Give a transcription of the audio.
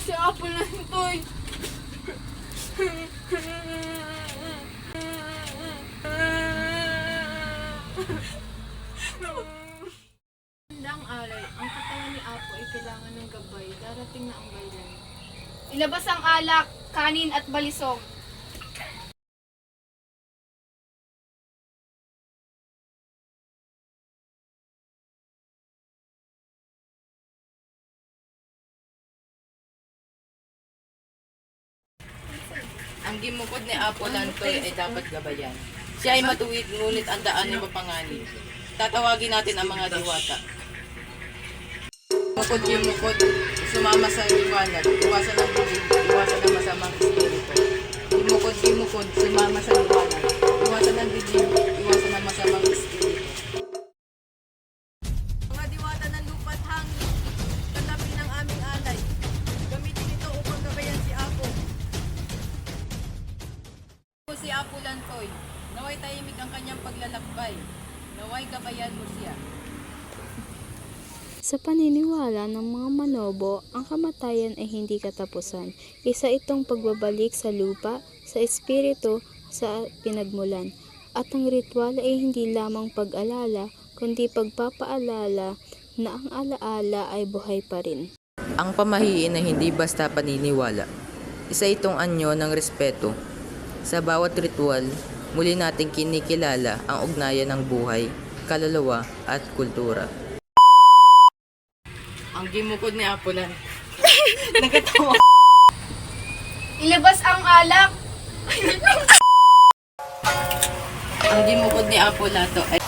si Apple na Toy. Handang alay, ang katawan ni Apo ay kailangan ng gabay. Darating na ang baylan. Ilabas ang alak, kanin at balisong. Ang gimukod ni Apo Lantoy ay dapat gabayan. Siya ay matuwid, ngunit ang daan ay mapanganib. Tatawagin natin ang mga diwata. Gimukod, sumama sa liwanag, iwasan ang bibig, iwasan ang masamang espiritu. Gimukod, sumama sa liwanag, iwasan ang bibig, iwasan ang masamang espiritu. Mga diwata ng lupa at hangin, tanggapin ang aming alay. Gamitin ito upang gabayan si Apo. Si Apo Lantoy, naway tahimik ang kanyang paglalakbay. Naway gabayan mo siya. Sa paniniwala ng mga Manobo, ang kamatayan ay hindi katapusan. Isa itong pagbabalik sa lupa, sa espiritu, sa pinagmulan. At ang ritual ay hindi lamang pag-alala, kundi pagpapaalala na ang alaala ay buhay pa rin. Ang pamahiin ay hindi basta paniniwala. Isa itong anyo ng respeto. Sa bawat ritual, muli nating kinikilala ang ugnayan ng buhay, kaluluwa at kultura. Ang gimukod ni Apo Lantoy. Nagatawa. Ilabas ang alak. Ang gimukod ni Apo Lantoy ay